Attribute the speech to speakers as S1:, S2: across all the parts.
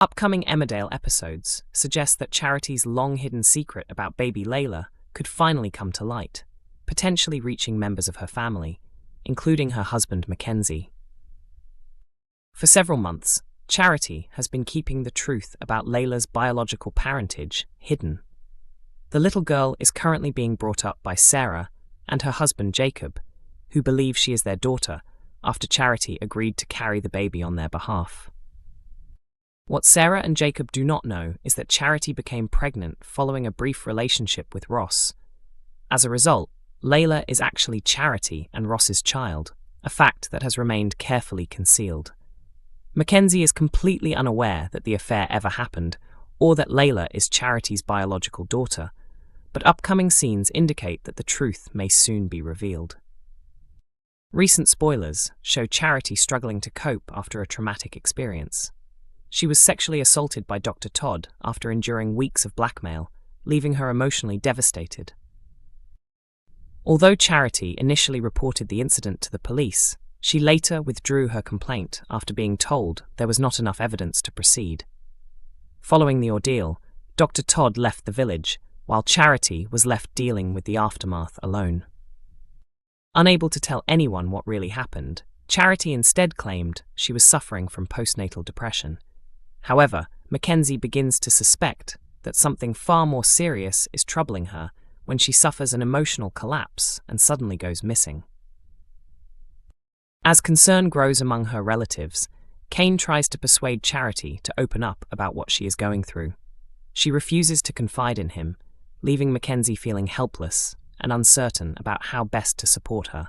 S1: Upcoming Emmerdale episodes suggest that Charity's long-hidden secret about baby Leyla could finally come to light, potentially reaching members of her family, including her husband Mackenzie. For several months, Charity has been keeping the truth about Leyla's biological parentage hidden. The little girl is currently being brought up by Sarah and her husband Jacob, who believe she is their daughter after Charity agreed to carry the baby on their behalf. What Sarah and Jacob do not know is that Charity became pregnant following a brief relationship with Ross. As a result, Leyla is actually Charity and Ross's child, a fact that has remained carefully concealed. Mackenzie is completely unaware that the affair ever happened, or that Leyla is Charity's biological daughter, but upcoming scenes indicate that the truth may soon be revealed. Recent spoilers show Charity struggling to cope after a traumatic experience. She was sexually assaulted by Dr. Todd after enduring weeks of blackmail, leaving her emotionally devastated. Although Charity initially reported the incident to the police, she later withdrew her complaint after being told there was not enough evidence to proceed. Following the ordeal, Dr. Todd left the village, while Charity was left dealing with the aftermath alone. Unable to tell anyone what really happened, Charity instead claimed she was suffering from postnatal depression. However, Mackenzie begins to suspect that something far more serious is troubling her when she suffers an emotional collapse and suddenly goes missing. As concern grows among her relatives, Kane tries to persuade Charity to open up about what she is going through. She refuses to confide in him, leaving Mackenzie feeling helpless and uncertain about how best to support her.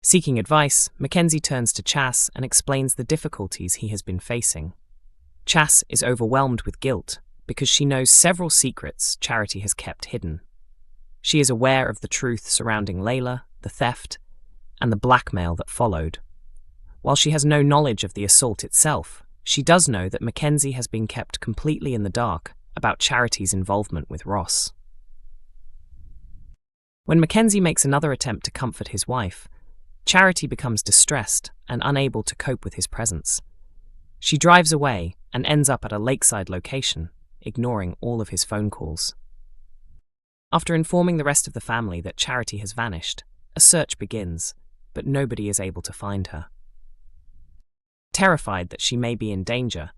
S1: Seeking advice, Mackenzie turns to Chas and explains the difficulties he has been facing. Chas is overwhelmed with guilt because she knows several secrets Charity has kept hidden. She is aware of the truth surrounding Leyla, the theft, and the blackmail that followed. While she has no knowledge of the assault itself, she does know that Mackenzie has been kept completely in the dark about Charity's involvement with Ross. When Mackenzie makes another attempt to comfort his wife, Charity becomes distressed and unable to cope with his presence. She drives away and ends up at a lakeside location, ignoring all of his phone calls. After informing the rest of the family that Charity has vanished, a search begins, but nobody is able to find her. Terrified that she may be in danger,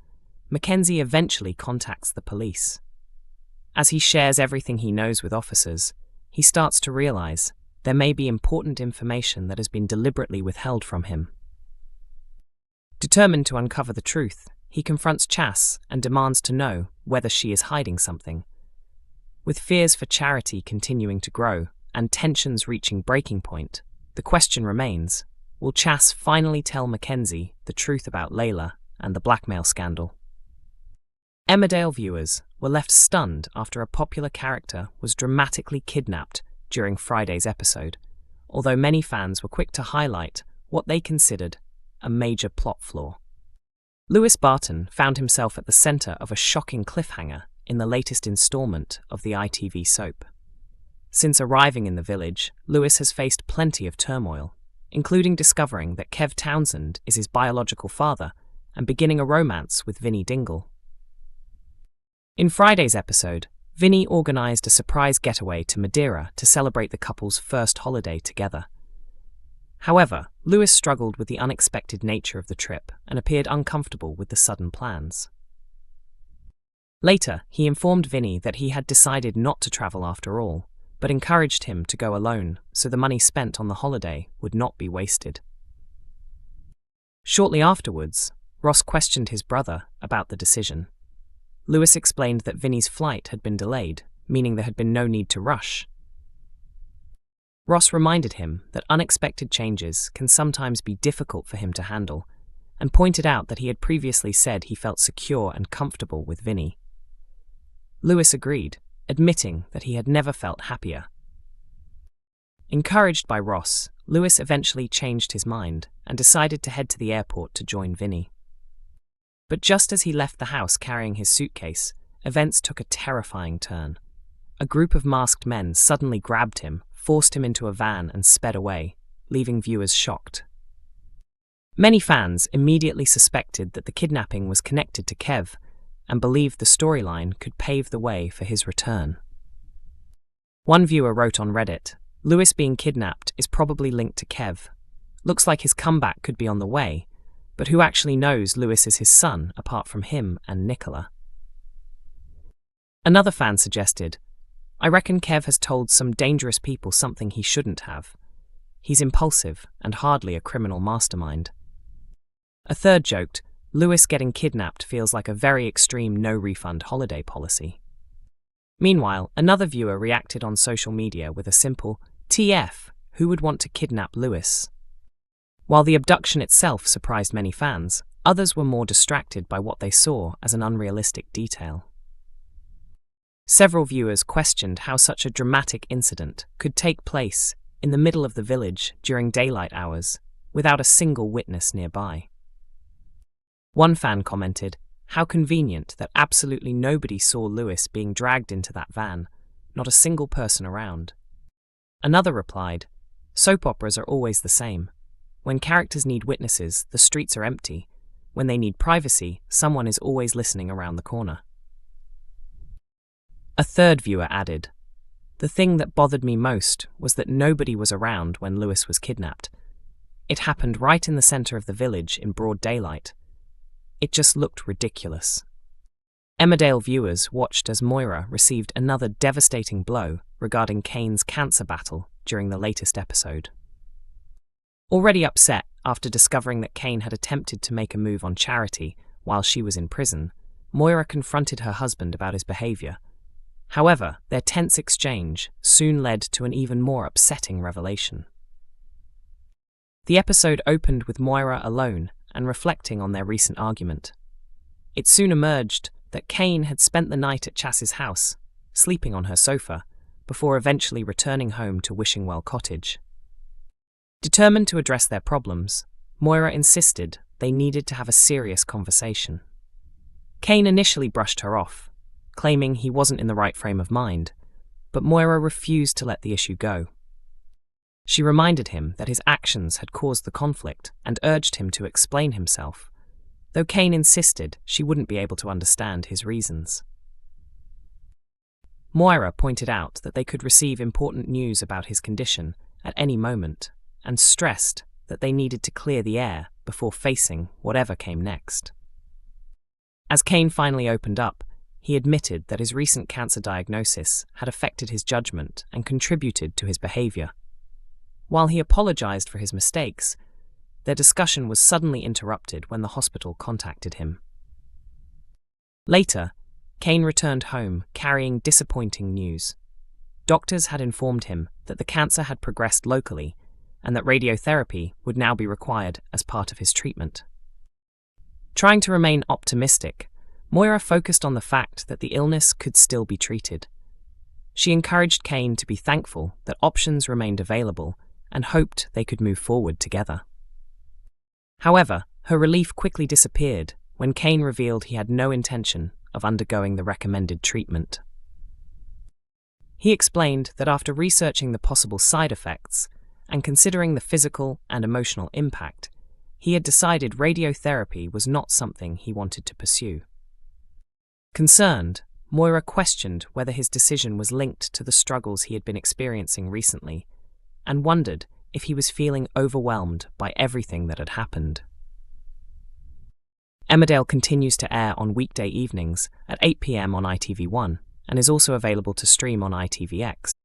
S1: Mackenzie eventually contacts the police. As he shares everything he knows with officers, he starts to realize there may be important information that has been deliberately withheld from him. Determined to uncover the truth, he confronts Chas and demands to know whether she is hiding something. With fears for Charity continuing to grow and tensions reaching breaking point, the question remains, will Chas finally tell Mackenzie the truth about Leyla and the blackmail scandal? Emmerdale viewers were left stunned after a popular character was dramatically kidnapped during Friday's episode, although many fans were quick to highlight what they considered a major plot flaw. Lewis Barton found himself at the center of a shocking cliffhanger in the latest installment of the ITV soap. Since arriving in the village, Lewis has faced plenty of turmoil, including discovering that Kev Townsend is his biological father and beginning a romance with Vinnie Dingle. In Friday's episode, Vinnie organized a surprise getaway to Madeira to celebrate the couple's first holiday together. However, Lewis struggled with the unexpected nature of the trip and appeared uncomfortable with the sudden plans. Later, he informed Vinnie that he had decided not to travel after all, but encouraged him to go alone so the money spent on the holiday would not be wasted. Shortly afterwards, Ross questioned his brother about the decision. Lewis explained that Vinnie's flight had been delayed, meaning there had been no need to rush. Ross reminded him that unexpected changes can sometimes be difficult for him to handle, and pointed out that he had previously said he felt secure and comfortable with Vinnie. Lewis agreed, admitting that he had never felt happier. Encouraged by Ross, Lewis eventually changed his mind and decided to head to the airport to join Vinnie. But just as he left the house carrying his suitcase, events took a terrifying turn. A group of masked men suddenly grabbed him, forced him into a van and sped away, leaving viewers shocked. Many fans immediately suspected that the kidnapping was connected to Kev and believed the storyline could pave the way for his return. One viewer wrote on Reddit, "Lewis being kidnapped is probably linked to Kev. Looks like his comeback could be on the way, but who actually knows Lewis is his son apart from him and Nicola?" Another fan suggested, "I reckon Kev has told some dangerous people something he shouldn't have. He's impulsive and hardly a criminal mastermind." A third joked, "Lewis getting kidnapped feels like a very extreme no-refund holiday policy." Meanwhile, another viewer reacted on social media with a simple, "TF, who would want to kidnap Lewis?" While the abduction itself surprised many fans, others were more distracted by what they saw as an unrealistic detail. Several viewers questioned how such a dramatic incident could take place in the middle of the village during daylight hours, without a single witness nearby. One fan commented, "How convenient that absolutely nobody saw Lewis being dragged into that van, not a single person around." Another replied, "Soap operas are always the same. When characters need witnesses, the streets are empty. When they need privacy, someone is always listening around the corner." A third viewer added, "The thing that bothered me most was that nobody was around when Lewis was kidnapped. It happened right in the center of the village in broad daylight. It just looked ridiculous." Emmerdale viewers watched as Moira received another devastating blow regarding Kane's cancer battle during the latest episode. Already upset after discovering that Kane had attempted to make a move on Charity while she was in prison, Moira confronted her husband about his behavior. However, their tense exchange soon led to an even more upsetting revelation. The episode opened with Moira alone and reflecting on their recent argument. It soon emerged that Kane had spent the night at Chass's house, sleeping on her sofa, before eventually returning home to Wishingwell Cottage. Determined to address their problems, Moira insisted they needed to have a serious conversation. Kane initially brushed her off, claiming he wasn't in the right frame of mind, but Moira refused to let the issue go. She reminded him that his actions had caused the conflict and urged him to explain himself, though Kane insisted she wouldn't be able to understand his reasons. Moira pointed out that they could receive important news about his condition at any moment and stressed that they needed to clear the air before facing whatever came next. As Kane finally opened up, he admitted that his recent cancer diagnosis had affected his judgment and contributed to his behavior. While he apologized for his mistakes, their discussion was suddenly interrupted when the hospital contacted him. Later, Kane returned home carrying disappointing news. Doctors had informed him that the cancer had progressed locally and that radiotherapy would now be required as part of his treatment. Trying to remain optimistic, Moira focused on the fact that the illness could still be treated. She encouraged Kane to be thankful that options remained available and hoped they could move forward together. However, her relief quickly disappeared when Kane revealed he had no intention of undergoing the recommended treatment. He explained that after researching the possible side effects and considering the physical and emotional impact, he had decided radiotherapy was not something he wanted to pursue. Concerned, Moira questioned whether his decision was linked to the struggles he had been experiencing recently, and wondered if he was feeling overwhelmed by everything that had happened. Emmerdale continues to air on weekday evenings at 8 p.m. on ITV1 and is also available to stream on ITVX.